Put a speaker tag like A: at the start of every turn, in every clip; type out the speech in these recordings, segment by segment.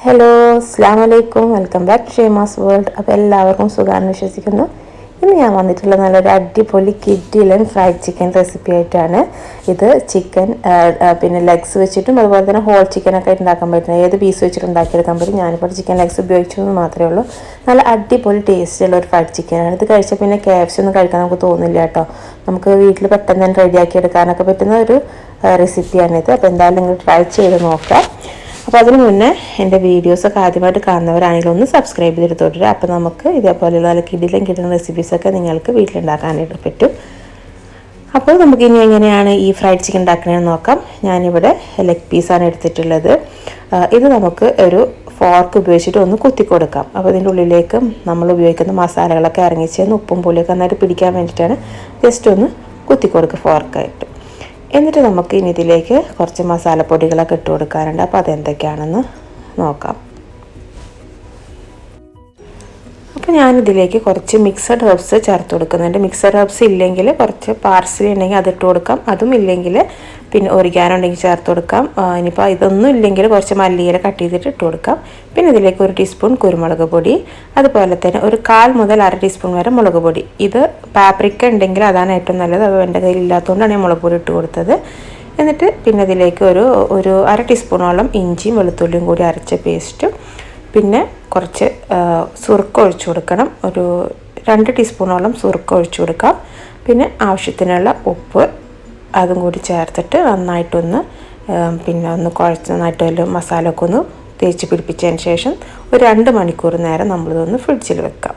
A: Hello അസ്സലാമു അലൈക്കും welcome back to ഷേമാസ് world. അപ്പോൾ എല്ലാവർക്കും സുഖമാണെന്ന് വിശ്വസിക്കുന്നു. ഇന്ന് ഞാൻ വന്നിട്ടുള്ള നല്ലൊരു അടിപൊളി കിഡിലൻ ഫ്രൈഡ് ചിക്കൻ റെസിപ്പി ആയിട്ടാണ്. ഇത് ചിക്കൻ പിന്നെ ലെഗ്സ് വെച്ചിട്ടും അതുപോലെ തന്നെ ഹോൾ ചിക്കനൊക്കെ ആയിട്ട് ഉണ്ടാക്കാൻ പറ്റുന്നത്. ഏത് പീസ് വെച്ചിട്ട് ഉണ്ടാക്കിയെടുക്കാൻ പറ്റും. ഞാനിപ്പോൾ ചിക്കൻ ലെഗ്സ് ഉപയോഗിച്ചതെന്ന് മാത്രമേ ഉള്ളൂ. നല്ല അടിപൊളി ടേസ്റ്റുള്ള ഒരു ഫ്രൈഡ് ചിക്കനാണ്. ഇത് കഴിച്ചാൽ പിന്നെ KFC ഒന്നും കഴിക്കാൻ നമുക്ക് തോന്നില്ല കേട്ടോ. നമുക്ക് വീട്ടിൽ പെട്ടെന്ന് തന്നെ റെഡിയാക്കി എടുക്കാനൊക്കെ പറ്റുന്ന ഒരു റെസിപ്പിയാണിത്. അപ്പോൾ എന്തായാലും നിങ്ങൾ ട്രൈ ചെയ്ത് നോക്കാം. അപ്പോൾ അതിന് മുന്നേ എൻ്റെ വീഡിയോസൊക്കെ ആദ്യമായിട്ട് കാണുന്നവരാണെങ്കിലും ഒന്ന് സബ്സ്ക്രൈബ് ചെയ്തിട്ട് തുടരുക. അപ്പോൾ നമുക്ക് ഇതേപോലെയുള്ള നല്ല കിടിലൻ റെസിപ്പീസൊക്കെ നിങ്ങൾക്ക് വീട്ടിലുണ്ടാക്കാനായിട്ട് പറ്റും. അപ്പോൾ നമുക്കിനി എങ്ങനെയാണ് ഈ ഫ്രൈഡ് ചിക്കൻ ഉണ്ടാക്കണമെന്ന് നോക്കാം. ഞാനിവിടെ ലെഗ് പീസാണ് എടുത്തിട്ടുള്ളത്. ഇത് നമുക്ക് ഒരു ഫോർക്ക് ഉപയോഗിച്ചിട്ട് ഒന്ന് കുത്തി കൊടുക്കാം. അപ്പോൾ ഇതിൻ്റെ ഉള്ളിലേക്ക് നമ്മൾ ഉപയോഗിക്കുന്ന മസാലകളൊക്കെ ഇറങ്ങിച്ചെന്ന് ഉപ്പും പുളിയൊക്കെ നന്നായിട്ട് പിടിക്കാൻ വേണ്ടിയിട്ടാണ് ജസ്റ്റ് ഒന്ന് കുത്തി കൊടുക്കുക ഫോർക്കായിട്ട്. എന്നിട്ട് നമുക്ക് ഇനി ഇതിലേക്ക് കുറച്ച് മസാലപ്പൊടികളൊക്കെ ഇട്ട് കൊടുക്കാറുണ്ട്. അപ്പോൾ അതെന്തൊക്കെയാണെന്ന് നോക്കാം. അപ്പോൾ ഞാനിതിലേക്ക് കുറച്ച് മിക്സഡ് ഹെർബ്സ് ചേർത്ത് കൊടുക്കുന്നുണ്ട്. മിക്സഡ് ഹെർബ്സ് ഇല്ലെങ്കിൽ കുറച്ച് പാർസ്ലി ഉണ്ടെങ്കിൽ അതിട്ട് കൊടുക്കാം. അതും ഇല്ലെങ്കിൽ പിന്നെ ഒറിഗാനോ ഉണ്ടെങ്കിൽ ചേർത്ത് കൊടുക്കാം. ഇനിയിപ്പോൾ ഇതൊന്നും ഇല്ലെങ്കിൽ കുറച്ച് മല്ലിയില കട്ട് ചെയ്തിട്ട് ഇട്ട് കൊടുക്കാം. പിന്നെ ഇതിലേക്ക് 1 ടീസ്പൂൺ കുരുമുളക് പൊടി, അതുപോലെ തന്നെ ഒരു 1/4 മുതൽ 1/2 ടീസ്പൂൺ വരെ മുളക് പൊടി. ഇത് പാപ്രിക്ക ഉണ്ടെങ്കിൽ അതാണ് ഏറ്റവും നല്ലത്. അത് എൻ്റെ കയ്യിൽ ഇല്ലാത്തതുകൊണ്ടാണ് ഞാൻ മുളക് പൊടി ഇട്ട് കൊടുത്തത്. എന്നിട്ട് പിന്നെ ഇതിലേക്ക് ഒരു 1/2 ടീസ്പൂണോളം ഇഞ്ചിയും വെളുത്തുള്ളിയും കൂടി അരച്ച പേസ്റ്റും, പിന്നെ കുറച്ച് സുറുക്ക ഒഴിച്ചു കൊടുക്കണം. ഒരു 2 ടീസ്പൂണോളം സുറുക്ക ഒഴിച്ചു കൊടുക്കാം. പിന്നെ ആവശ്യത്തിനുള്ള ഉപ്പ് അതും കൂടി ചേർത്തിട്ട് നന്നായിട്ടൊന്ന് പിന്നെ ഒന്ന് കുഴച്ച് നന്നായിട്ട് മസാല ഒക്കെ ഒന്ന് തേച്ച് പിടിപ്പിച്ചതിന് ശേഷം ഒരു 2 മണിക്കൂർ നേരം നമ്മളിതൊന്ന് ഫ്രിഡ്ജിൽ വെക്കാം.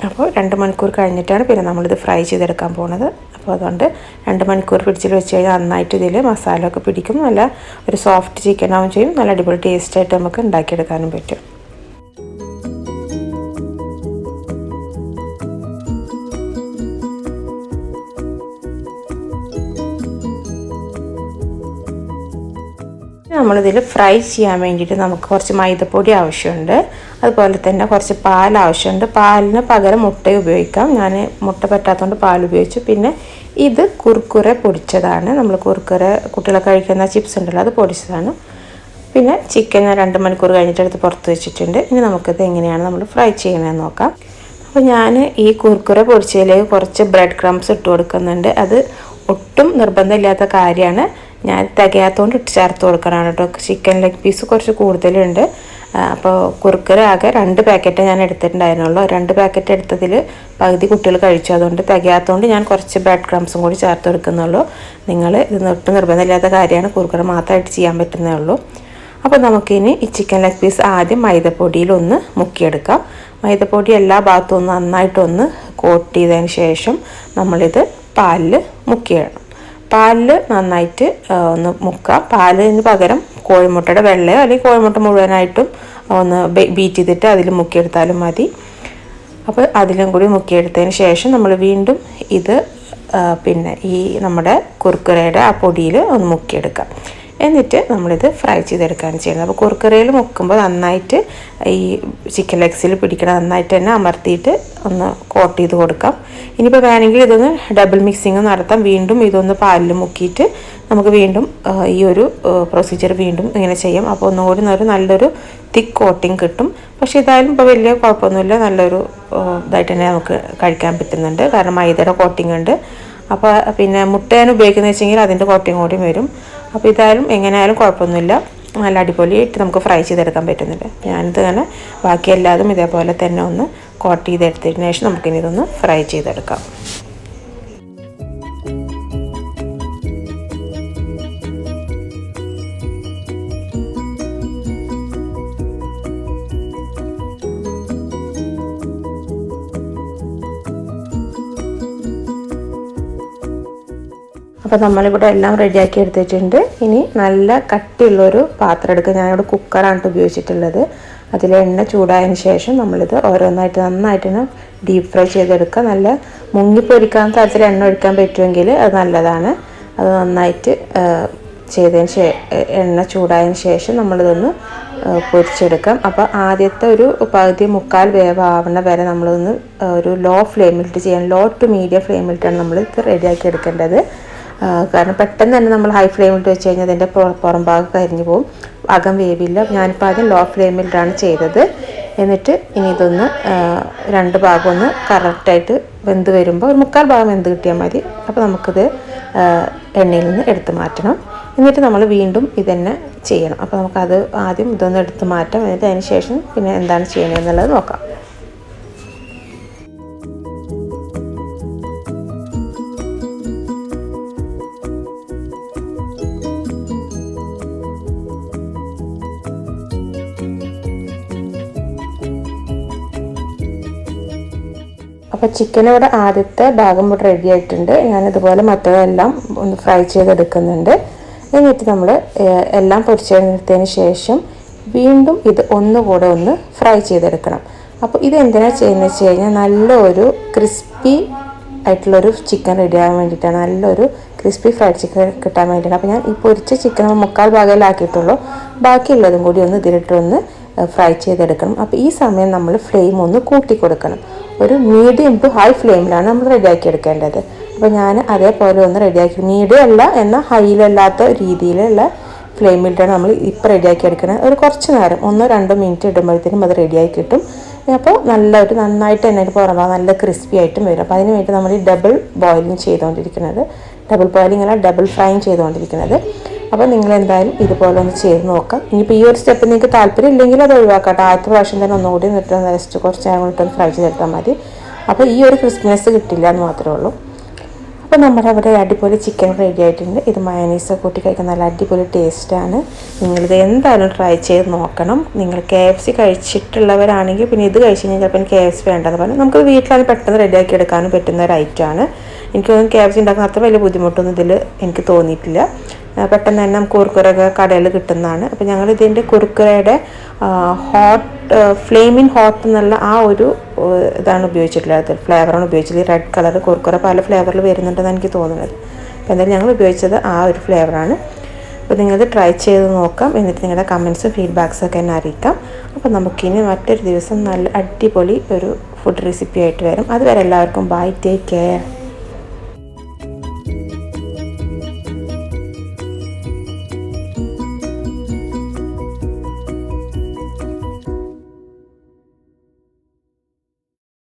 A: അപ്പോൾ 2 മണിക്കൂർ കഴിഞ്ഞിട്ടാണ് പിന്നെ നമ്മളിത് ഫ്രൈ ചെയ്തെടുക്കാൻ പോകുന്നത്. അപ്പോൾ അതുകൊണ്ട് 2 മണിക്കൂർ ഫ്രിഡ്ജിൽ വെച്ച് കഴിഞ്ഞാൽ നന്നായിട്ട് ഇതിൽ മസാല ഒക്കെ പിടിക്കും. നല്ല ഒരു സോഫ്റ്റ് ചിക്കൻ ആവും ചെയ്യും. നല്ല അടിപൊളി ടേസ്റ്റായിട്ട് നമുക്ക് ഉണ്ടാക്കിയെടുക്കാനും പറ്റും. നമ്മളിതിൽ ഫ്രൈ ചെയ്യാൻ വേണ്ടിയിട്ട് നമുക്ക് കുറച്ച് മൈദപ്പൊടി ആവശ്യമുണ്ട്. അതുപോലെ തന്നെ കുറച്ച് പാൽ ആവശ്യമുണ്ട്. പാലിന് പകരം മുട്ട ഉപയോഗിക്കാം. ഞാൻ മുട്ട പറ്റാത്തതുകൊണ്ട് പാൽ ഉപയോഗിച്ചു. പിന്നെ ഇത് കുർക്കുറെ പൊടിച്ചതാണ്. നമ്മൾ കുർക്കുറെ കുട്ടികളൊക്കെ കഴിക്കുന്ന ചിപ്സ് ഉണ്ടല്ലോ, അത് പൊടിച്ചതാണ്. പിന്നെ ചിക്കൻ ഞാൻ 2 മണിക്കൂർ കഴിഞ്ഞിട്ട് എടുത്ത് പുറത്ത് വെച്ചിട്ടുണ്ട്. ഇനി നമുക്കിത് എങ്ങനെയാണ് നമ്മൾ ഫ്രൈ ചെയ്യണമെന്ന് നോക്കാം. അപ്പോൾ ഞാൻ ഈ കുർക്കുറെ പൊടിച്ചതിലേക്ക് കുറച്ച് ബ്രെഡ് ക്രംസ് ഇട്ട് കൊടുക്കുന്നുണ്ട്. അത് ഒട്ടും നിർബന്ധമില്ലാത്ത കാര്യമാണ്. ഞാൻ തികയാത്തതുകൊണ്ട് ഇട്ട് ചേർത്ത് കൊടുക്കണം കേട്ടോ. ചിക്കൻ ലെഗ് പീസ് കുറച്ച് കൂടുതലുണ്ട്. അപ്പോൾ കുർക്കുറ ആകെ 2 പാക്കറ്റ് ഞാൻ എടുത്തിട്ടുണ്ടായിരുന്നുള്ളൂ. 2 പാക്കറ്റ് എടുത്തതിൽ പകുതി കുട്ടികൾ കഴിച്ചു. അതുകൊണ്ട് തികയാത്തതുകൊണ്ട് ഞാൻ കുറച്ച് ബ്രെഡ് ക്രംസും കൂടി ചേർത്ത് കൊടുക്കുന്നുള്ളൂ. നിങ്ങൾ ഇത് ഒട്ടും നിർബന്ധമില്ലാത്ത കാര്യമാണ്. കുർക്കുറ മാത്രമായിട്ട് ചെയ്യാൻ പറ്റുന്നേ ഉള്ളൂ. അപ്പോൾ നമുക്കിനി ഈ ചിക്കൻ ലെഗ് പീസ് ആദ്യം മൈദപ്പൊടിയിലൊന്ന് മുക്കിയെടുക്കാം. മൈദപ്പൊടി എല്ലാ ഭാഗത്തും ഒന്ന് നന്നായിട്ടൊന്ന് കോട്ട് ചെയ്തതിന് ശേഷം നമ്മളിത് പാലിൽ മുക്കിയിടണം. പാലിൽ നന്നായിട്ട് ഒന്ന് മുക്കാം. പാലിന് പകരം കോഴിമുട്ടയുടെ വെള്ളയോ അല്ലെങ്കിൽ കോഴിമുട്ട മുഴുവനായിട്ടും ഒന്ന് ബീറ്റ് ചെയ്തിട്ട് അതിൽ മുക്കിയെടുത്താലും മതി. അപ്പോൾ അതിലും കൂടി മുക്കിയെടുത്തതിന് ശേഷം നമ്മൾ വീണ്ടും ഇത് പിന്നെ ഈ നമ്മുടെ കുർക്കുറയുടെ ആ പൊടിയിൽ ഒന്ന് മുക്കിയെടുക്കാം. എന്നിട്ട് നമ്മളിത് ഫ്രൈ ചെയ്തെടുക്കുകയാണ് ചെയ്യുന്നത്. അപ്പോൾ കുർക്കുറയിൽ മുക്കുമ്പോൾ നന്നായിട്ട് ഈ ചിക്കൻ ലെഗ്സിൽ പിടിക്കണം. നന്നായിട്ട് തന്നെ അമർത്തിയിട്ട് ഒന്ന് കോട്ട് ചെയ്ത് കൊടുക്കാം. ഇനിയിപ്പോൾ വേണമെങ്കിൽ ഇതൊന്ന് ഡബിൾ മിക്സിങ് നടത്താം. വീണ്ടും ഇതൊന്ന് പാലിൽ മുക്കിയിട്ട് നമുക്ക് വീണ്ടും ഈ ഒരു പ്രൊസീജിയർ വീണ്ടും ഇങ്ങനെ ചെയ്യാം. അപ്പോൾ ഒന്നുകൂടി നല്ലൊരു തിക്ക് കോട്ടിങ് കിട്ടും. പക്ഷേ ഇതായാലും ഇപ്പോൾ വലിയ കുഴപ്പമൊന്നുമില്ല. നല്ലൊരു ഇതായിട്ട് തന്നെ നമുക്ക് കഴിക്കാൻ പറ്റുന്നുണ്ട്. കാരണം മൈദയുടെ കോട്ടിങ് ഉണ്ട്. അപ്പോൾ പിന്നെ മുട്ടയാണ് ഉപയോഗിക്കുന്നത് വെച്ചെങ്കിൽ അതിൻ്റെ കോട്ടിങ് കൂടി വരും. അപ്പോൾ ഇതായാലും എങ്ങനെയായാലും കുഴപ്പമൊന്നുമില്ല. നല്ല അടിപൊളിയായിട്ട് നമുക്ക് ഫ്രൈ ചെയ്തെടുക്കാൻ പറ്റുന്നുണ്ട്. ഞാനിത് തന്നെ ബാക്കി എല്ലാതും ഇതേപോലെ തന്നെ ഒന്ന് കോട്ട് ചെയ്തെടുത്തതിന് ശേഷം നമുക്കിനി ഇതൊന്ന് ഫ്രൈ ചെയ്തെടുക്കാം. അപ്പോൾ നമ്മളിവിടെ എല്ലാം റെഡിയാക്കി എടുത്തിട്ടുണ്ട്. ഇനി നല്ല കട്ടിയുള്ളൊരു പാത്രം എടുക്കുക. ഞാനിവിടെ കുക്കറാണ് ഉപയോഗിച്ചിട്ടുള്ളത്. അതിൽ എണ്ണ ചൂടായതിന് ശേഷം നമ്മളിത് ഓരോന്നായിട്ട് നന്നായിട്ട് ഡീപ്പ് ഫ്രൈ ചെയ്തെടുക്കുക. നല്ല മുങ്ങിപ്പൊരിക്കാൻ തരത്തിൽ എണ്ണ ഒഴിക്കാൻ പറ്റുമെങ്കിൽ അത് നല്ലതാണ്. അത് നന്നായിട്ട് എണ്ണ ചൂടായതിന് ശേഷം നമ്മളിതൊന്ന് പൊരിച്ചെടുക്കാം. അപ്പോൾ ആദ്യത്തെ ഒരു പകുതി 1/4 വേവാവുന്ന വരെ നമ്മളിതൊന്ന് ഒരു ലോ ഫ്ലെയിമിലിട്ട് ചെയ്യാൻ, ലോ ടു മീഡിയം ഫ്ലെയിമിലിട്ടാണ് നമ്മളിത് റെഡിയാക്കി എടുക്കേണ്ടത്. കാരണം പെട്ടെന്ന് തന്നെ നമ്മൾ ഹൈ ഫ്ലെയിമിൽ വെച്ച് കഴിഞ്ഞാൽ അതിൻ്റെ പുറം ഭാഗം കരിഞ്ഞു പോകും, അകം വേവില്ല. ഞാനിപ്പോൾ ആദ്യം ലോ ഫ്ലെയിമിലാണ് ചെയ്തത്. എന്നിട്ട് ഇനി ഇതൊന്ന് 2 ഭാഗം ഒന്ന് കറക്റ്റായിട്ട് വെന്ത് വരുമ്പോൾ ഒരു 3/4 ഭാഗം വെന്ത് കിട്ടിയാൽ മതി. അപ്പോൾ നമുക്കിത് എണ്ണയിൽ നിന്ന് എടുത്ത് മാറ്റണം. എന്നിട്ട് നമ്മൾ വീണ്ടും ഇതന്നെ ചെയ്യണം. അപ്പോൾ നമുക്കത് ആദ്യം ഇതൊന്ന് എടുത്ത് മാറ്റാം. എന്നിട്ട് അതിന് ശേഷം പിന്നെ എന്താണ് ചെയ്യണമെന്നുള്ളത് നോക്കാം. അപ്പോൾ ചിക്കൻ ഇവിടെ ആദ്യത്തെ ഭാഗം ഇവിടെ റെഡി ആയിട്ടുണ്ട്. ഞാനിതുപോലെ മറ്റതെല്ലാം ഒന്ന് ഫ്രൈ ചെയ്തെടുക്കുന്നുണ്ട്. എന്നിട്ട് നമ്മൾ എല്ലാം പൊരിച്ചെടുത്തതിന് ശേഷം വീണ്ടും ഇത് ഒന്നുകൂടെ ഒന്ന് ഫ്രൈ ചെയ്തെടുക്കണം. അപ്പോൾ ഇത് എന്തിനാണ് ചെയ്യുന്നത് വെച്ച് കഴിഞ്ഞാൽ നല്ലൊരു ക്രിസ്പി ആയിട്ടുള്ളൊരു ചിക്കൻ റെഡി ആകാൻ വേണ്ടിയിട്ടാണ്, നല്ലൊരു ക്രിസ്പി ഫ്രൈഡ് ചിക്കൻ കിട്ടാൻ വേണ്ടിയിട്ടാണ്. അപ്പോൾ ഞാൻ ഈ പൊരിച്ച ചിക്കൻ 3/4 ഭാഗത്തിലാക്കിയിട്ടുള്ളൂ, ബാക്കിയുള്ളതും കൂടി ഒന്ന് ഇതിലിട്ടൊന്ന് ഫ്രൈ ചെയ്തെടുക്കണം. അപ്പോൾ ഈ സമയം നമ്മൾ ഫ്ലെയിം ഒന്ന് കൂട്ടി കൊടുക്കണം. ഒരു മീഡിയം ടു ഹൈ ഫ്ലെയിമിലാണ് നമ്മൾ റെഡിയാക്കി എടുക്കേണ്ടത്. അപ്പോൾ ഞാൻ അതേപോലെ ഒന്ന് റെഡിയാക്കി, മീഡിയം അല്ല എന്നാൽ ഹൈയിലല്ലാത്ത രീതിയിലുള്ള ഫ്ലെയിമിലിട്ടാണ് നമ്മൾ ഇപ്പോൾ റെഡിയാക്കി എടുക്കുന്നത്. ഒരു കുറച്ച് നേരം 1-2 മിനിറ്റ് ഇടുമ്പോഴത്തേനും അത് റെഡിയായി കിട്ടും. അപ്പോൾ നന്നായിട്ട് തന്നെ പുറമെ നല്ല ക്രിസ്പി ആയിട്ടും വരും. അപ്പോൾ അതിന് വേണ്ടി നമ്മൾ ഈ ഡബിൾ ബോയിലിംഗ് ചെയ്തുകൊണ്ടിരിക്കുന്നത്, ഡബിൾ ബോയിലിംഗ് അല്ല ഡബിൾ ഫ്രൈയും ചെയ്തുകൊണ്ടിരിക്കുന്നത്. അപ്പോൾ നിങ്ങൾ എന്തായാലും ഇതുപോലെ ഒന്ന് ചെയ്ത് നോക്കാം. ഇനിയിപ്പോൾ ഈ ഒരു സ്റ്റെപ്പ് നിങ്ങൾക്ക് താല്പര്യം ഇല്ലെങ്കിൽ അത് ഒഴിവാക്കട്ടെ. ആദ്യത്തെ പ്രാവശ്യം തന്നെ ഒന്നുകൂടി നിന്നിട്ട് ജസ്റ്റ് കുറച്ച് നേരം കൊണ്ടിട്ടൊന്ന് ഫ്രൈ ചെയ്തെടുത്താൽ മതി. അപ്പോൾ ഈ ഒരു ക്രിസ്പിനെസ് കിട്ടില്ല എന്ന് മാത്രമേ ഉള്ളൂ. അപ്പോൾ നമ്മുടെ അവിടെ അടിപൊളി ചിക്കൻ റെഡി ആയിട്ടുണ്ട്. ഇത് മയോണൈസ് കൂട്ടി കഴിക്കാൻ നല്ല അടിപൊളി ടേസ്റ്റാണ്. നിങ്ങളിത് എന്തായാലും ട്രൈ ചെയ്ത് നോക്കണം. നിങ്ങൾ KFC കഴിച്ചിട്ടുള്ളവരാണെങ്കിൽ പിന്നെ ഇത് കഴിച്ച് കഴിഞ്ഞാൽ ചിലപ്പോൾ KFC വേണ്ടെന്ന് പറഞ്ഞാൽ നമുക്ക് വീട്ടിലാണ് പെട്ടെന്ന് റെഡിയാക്കി എടുക്കാനും പറ്റുന്ന ഒരു ഐറ്റമാണ്. എനിക്ക് തോന്നുന്നു KFC ഉണ്ടാക്കുന്ന അത്ര വലിയ ബുദ്ധിമുട്ടൊന്നും ഇതിൽ എനിക്ക് തോന്നിയിട്ടില്ല. പെട്ടെന്ന് തന്നെ നമുക്ക് കുർക്കുറൊക്കെ കടയിൽ കിട്ടുന്നതാണ്. അപ്പോൾ ഞങ്ങൾ ഇതിൻ്റെ കുർക്കുറയുടെ ഫ്ലെയിമിൻ ഹോട്ട് എന്നുള്ള ആ ഒരു ഇതാണ് ഉപയോഗിച്ചിട്ടുള്ളത്, ഫ്ലേവറാണ് ഉപയോഗിച്ചത്. റെഡ് കളർ കുർക്കുറ പല ഫ്ലേവറിൽ വരുന്നുണ്ടെന്ന് എനിക്ക് തോന്നുന്നത്. അപ്പോൾ എന്തായാലും ഞങ്ങൾ ഉപയോഗിച്ചത് ആ ഒരു ഫ്ലേവറാണ്. അപ്പോൾ നിങ്ങളിത് ട്രൈ ചെയ്ത് നോക്കാം. എന്നിട്ട് നിങ്ങളുടെ കമൻസും ഫീഡ്ബാക്സൊക്കെ എന്നെ അറിയിക്കാം. അപ്പോൾ നമുക്കിനി മറ്റൊരു ദിവസം നല്ല അടിപൊളി ഒരു ഫുഡ് റെസിപ്പി ആയിട്ട് വരും. അതുവരെ എല്ലാവർക്കും ബൈ, ടേക്ക് കെയർ.